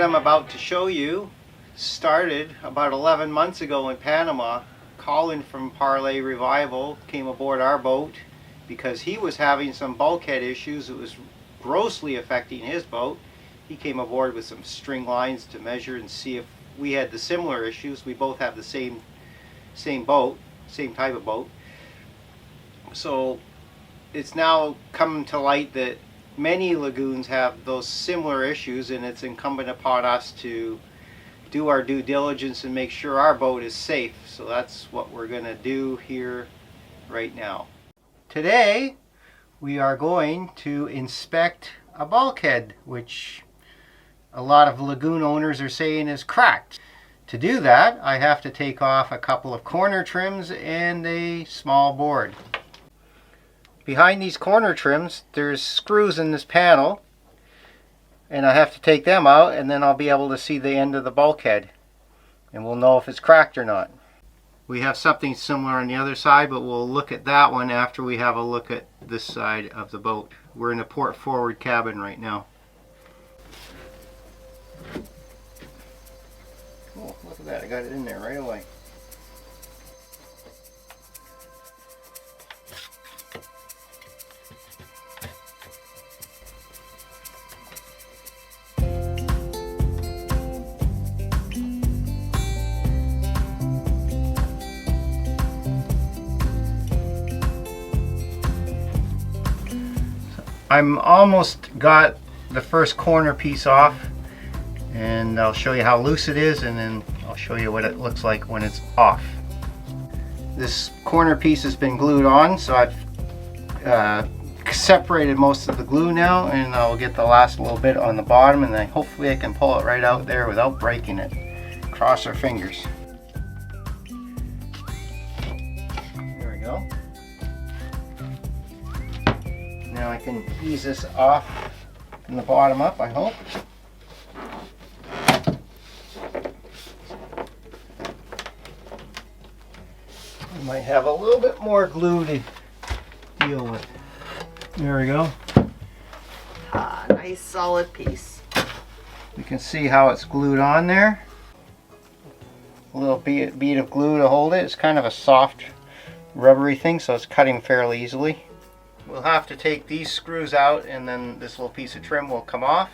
I'm about to show you started about 11 months ago in Panama. Colin from Parlay Revival came aboard our boat because he was having some bulkhead issues. It was grossly affecting his boat. He came aboard with some string lines to measure and see if we had the similar issues. We both have the same boat, same type of boat. So it's now come to light that many lagoons have those similar issues, and it's incumbent upon us to do our due diligence and make sure our boat is safe. So that's what we're going to do here right now. Today we are going to inspect a bulkhead which a lot of lagoon owners are saying is cracked. To do that, I have to take off a couple of corner trims and a small board. Behind these corner trims there's screws in this panel, and I have to take them out, and then I'll be able to see the end of the bulkhead and we'll know if it's cracked or not. We have something similar on the other side, but we'll look at that one after we have a look at this side of the boat. We're in a port forward cabin right now. Oh, look at that, I got it in there right away. I'm almost got the first corner piece off, and I'll show you how loose it is, and then I'll show you what it looks like when it's off. This corner piece has been glued on, so I've separated most of the glue now, and I'll get the last little bit on the bottom, and then hopefully I can pull it right out there without breaking it. Cross our fingers. There we go. Now I can ease this off from the bottom up, I hope. I might have a little bit more glue to deal with. There we go. Ah, nice solid piece. You can see how it's glued on there. A little bead of glue to hold it. It's kind of a soft, rubbery thing, so it's cutting fairly easily. We'll have to take these screws out, and then this little piece of trim will come off,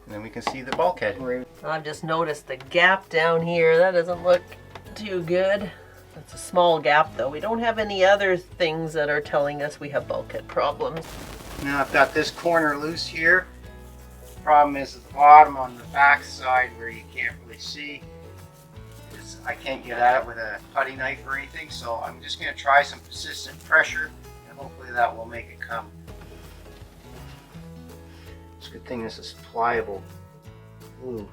and then we can see the bulkhead. I've just noticed the gap down here. That doesn't look too good. That's a small gap though. We don't have any other things that are telling us we have bulkhead problems. Now I've got this corner loose here. The problem is at the bottom on the back side where you can't really see. I can't get at it with a putty knife or anything, so I'm just going to try some persistent pressure. Hopefully that will make it come. It's a good thing this is pliable glue.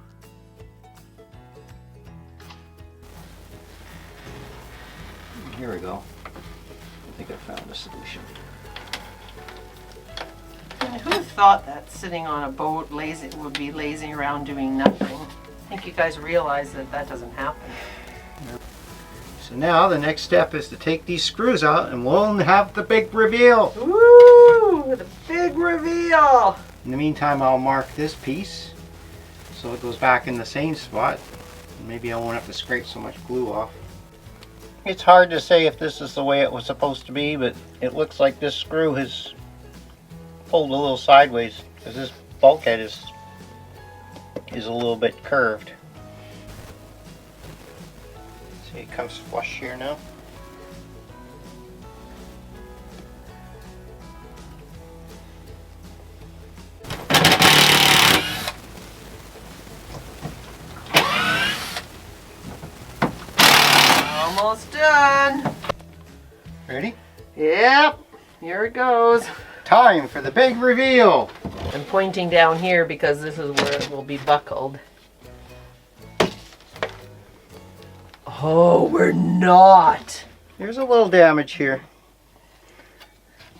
Here we go. I think I found a solution. And who thought that sitting on a boat would be lazing around doing nothing? I think you guys realize that that doesn't happen. So now the next step is to take these screws out, and we'll have the big reveal. Woo! The big reveal! In the meantime, I'll mark this piece so it goes back in the same spot. Maybe I won't have to scrape so much glue off. It's hard to say if this is the way it was supposed to be, but it looks like this screw has pulled a little sideways because this bulkhead is a little bit curved. It comes flush here now. Almost done. Ready? Yep, here it goes. Time for the big reveal. I'm pointing down here because this is where it will be buckled. Oh, we're not. There's a little damage here.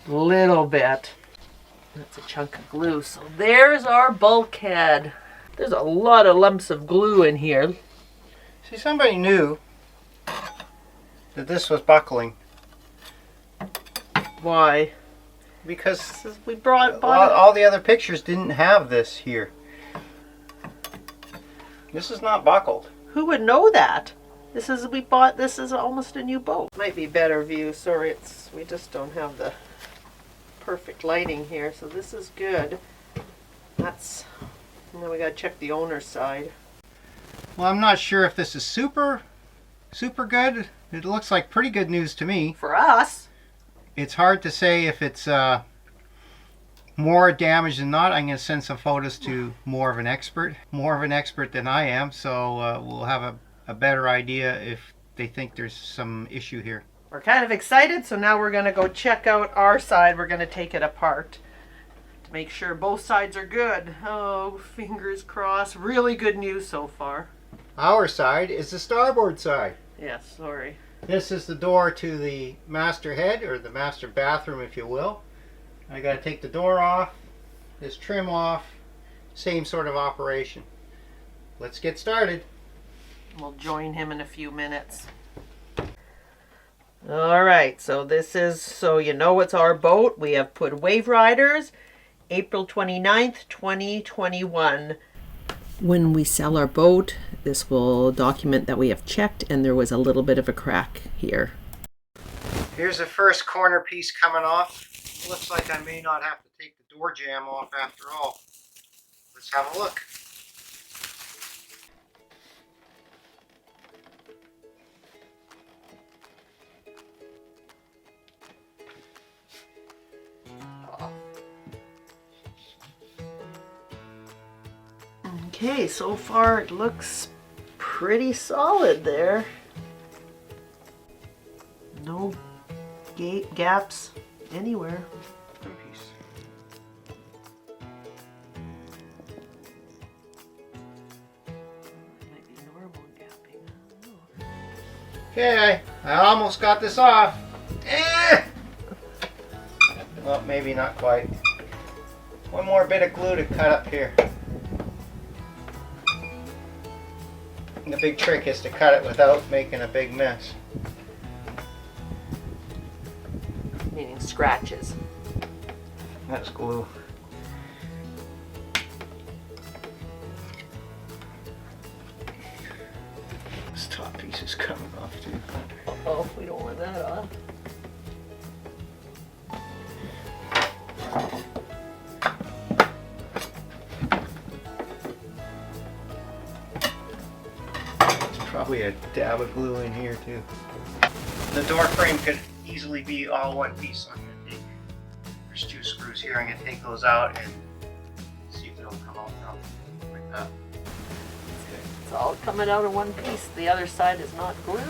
Little bit. That's a chunk of glue. So there's our bulkhead. There's a lot of lumps of glue in here. See, somebody knew that this was buckling. Why? Because we bought all the other pictures didn't have this here. This is not buckled. Who would know that? We bought this as almost a new boat. Might be better view. Sorry, we just don't have the perfect lighting here. So this is good. And then we gotta check the owner's side. Well, I'm not sure if this is super good. It looks like pretty good news to me. For us. It's hard to say if it's more damage than not. I'm going to send some photos to more of an expert than I am, so we'll have a better idea if they think there's some issue here. We're kind of excited, so now we're going to go check out our side. We're going to take it apart to make sure both sides are good. Oh, fingers crossed. Really good news so far. Our side is the starboard side. Yes, sorry. This is the door to the master head, or the master bathroom, if you will. I got to take the door off, this trim off, same sort of operation. Let's get started. We'll join him in a few minutes. All right, so you know it's our boat. We have put WaveRiders, April 29th, 2021. When we sell our boat, this will document that we have checked and there was a little bit of a crack here. Here's the first corner piece coming off. Looks like I may not have to take the door jamb off after all. Let's have a look. Okay, so far it looks pretty solid there. No gaps anywhere. Piece. Might be normal gapping. I don't know. Okay, I almost got this off. Well, maybe not quite. One more bit of glue to cut up here. And the big trick is to cut it without making a big mess. Meaning scratches. That's glue. This top piece is coming off too. Uh-oh, we don't want that off. Probably a dab of glue in here too. The door frame could easily be all one piece. So I'm going to take, there's two screws here. I'm going to take those out and see if it'll come out now, like that. It's all coming out in one piece. The other side is not glued.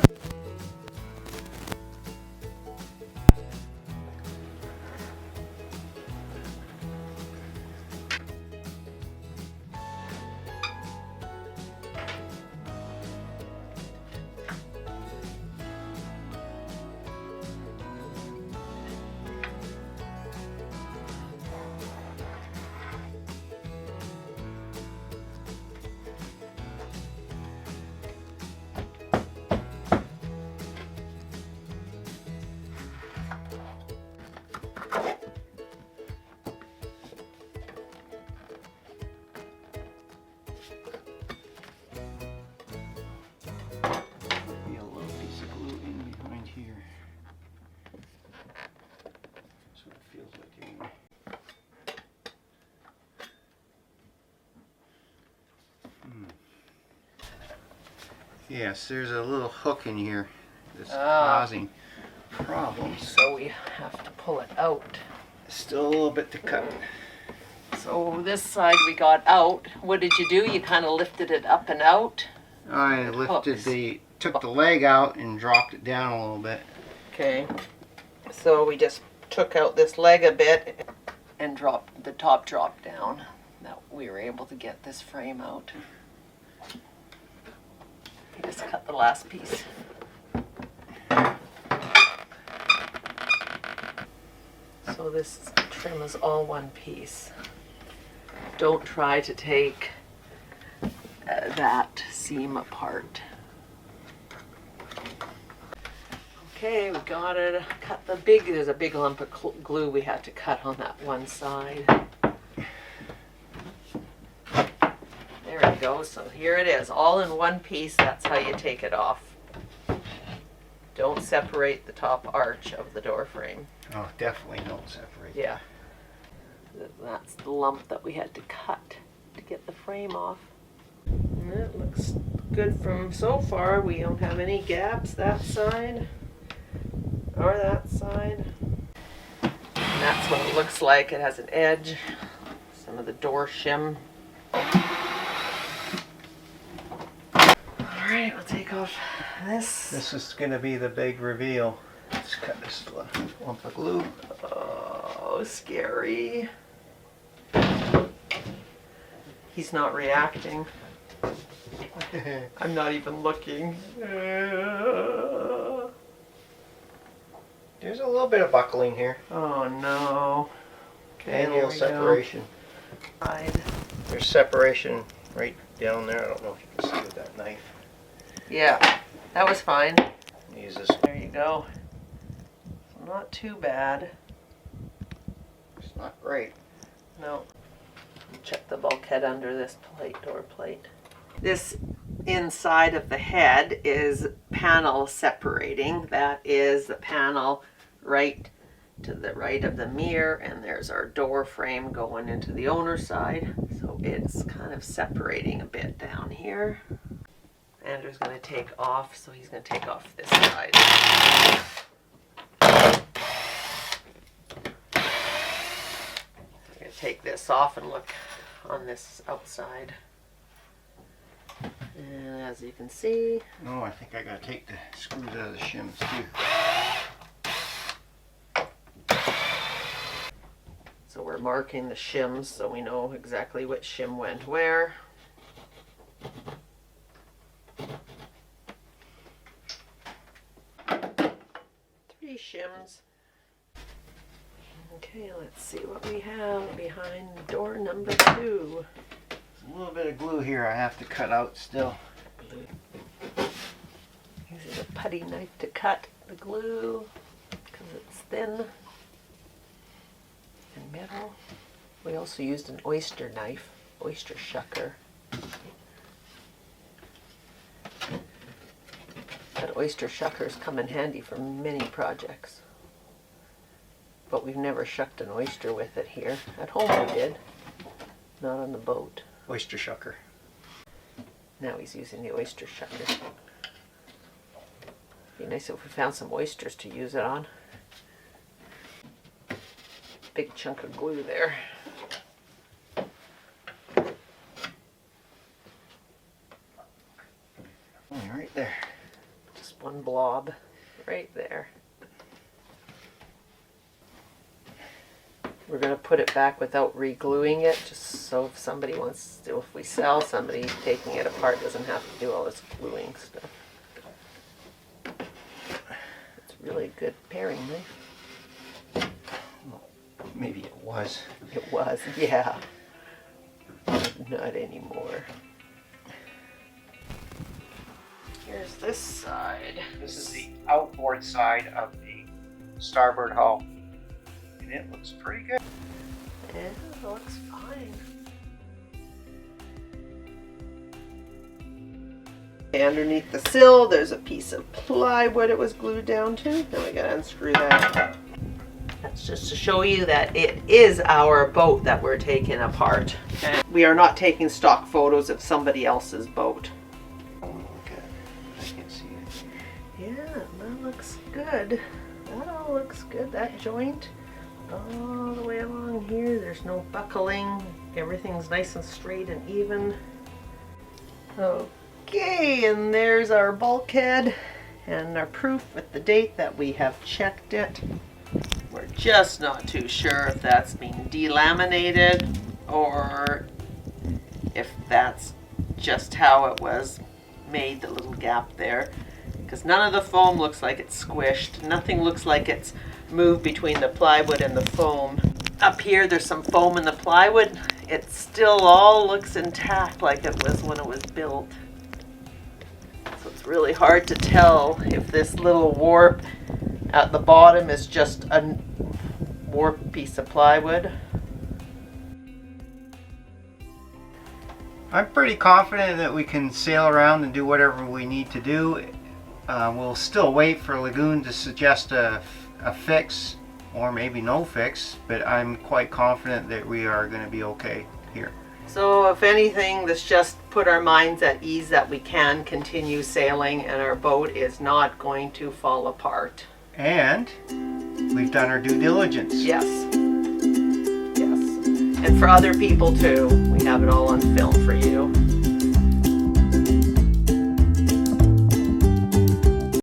Yes, there's a little hook in here that's causing problems. So we have to pull it out. Still a little bit to cut. So this side we got out. What did you do? You kind of lifted it up and out? I took the leg out and dropped it down a little bit. Okay. So we just took out this leg a bit and dropped the top drop down. Now we were able to get this frame out. Just cut the last piece. So this trim is all one piece. Don't try to take that seam apart. Okay, we got it. There's a big lump of glue we had to cut on that one side. There we go. So here it is, all in one piece. That's how you take it off. Don't separate the top arch of the door frame. Oh, definitely don't separate. Yeah. That's the lump that we had to cut to get the frame off. And it looks good from so far. We don't have any gaps that side or that side. And that's what it looks like. It has an edge. Some of the door shim. Alright, we'll take off this. This is going to be the big reveal. Let's cut this lump of glue. Oh, scary. He's not reacting. I'm not even looking. There's a little bit of buckling here. Oh no. Okay, And a little separation. There's separation right down there. I don't know if you can see with that knife. Yeah, that was fine. Use this. There you go. Not too bad. It's not great. No. Check the bulkhead under this plate, door plate. This inside of the head is panel separating. That is the panel right to the right of the mirror, and there's our door frame going into the owner's side. So it's kind of separating a bit down here. Andrew's going to take off, so he's going to take off this side. I'm going to take this off and look on this outside. And as you can see... Oh, I think I got to take the screws out of the shims too. So we're marking the shims so we know exactly which shim went where. Three shims. Okay, let's see what we have behind door number 2. A little bit of glue here I have to cut out still. Using a putty knife to cut the glue because it's thin and metal. We also used an oyster knife, oyster shucker. But oyster shuckers come in handy for many projects. But we've never shucked an oyster with it here. At home we did, not on the boat. Oyster shucker. Now he's using the oyster shucker. Be nice if we found some oysters to use it on. Big chunk of glue there. Right there. Just one blob right there. We're going to put it back without re-gluing it, just so if somebody wants to, if we sell, somebody taking it apart doesn't have to do all this gluing stuff. It's really a good paring knife. Maybe it was. It was, yeah. Not anymore. Here's this side. This is the outboard side of the starboard hull. And it looks pretty good. Yeah, it looks fine. Underneath the sill, there's a piece of plywood it was glued down to. Now we gotta unscrew that. That's just to show you that it is our boat that we're taking apart. Okay. We are not taking stock photos of somebody else's boat. Oh, okay. I can see it. Yeah, that looks good. That all looks good. That joint all the way along here. There's no buckling. Everything's nice and straight and even. Okay, and there's our bulkhead and our proof with the date that we have checked it. We're just not too sure if that's being delaminated or if that's just how it was made, the little gap there. Because none of the foam looks like it's squished. Nothing looks like it's moved between the plywood and the foam. Up here there's some foam in the plywood. It still all looks intact like it was when it was built. So it's really hard to tell if this little warp at the bottom is just a warped piece of plywood. I'm pretty confident that we can sail around and do whatever we need to do. We'll still wait for Lagoon to suggest a fix, or maybe no fix, but I'm quite confident that we are going to be okay here. So if anything, this just put our minds at ease that we can continue sailing and our boat is not going to fall apart. And we've done our due diligence. Yes. Yes. And for other people too. We have it all on film for you.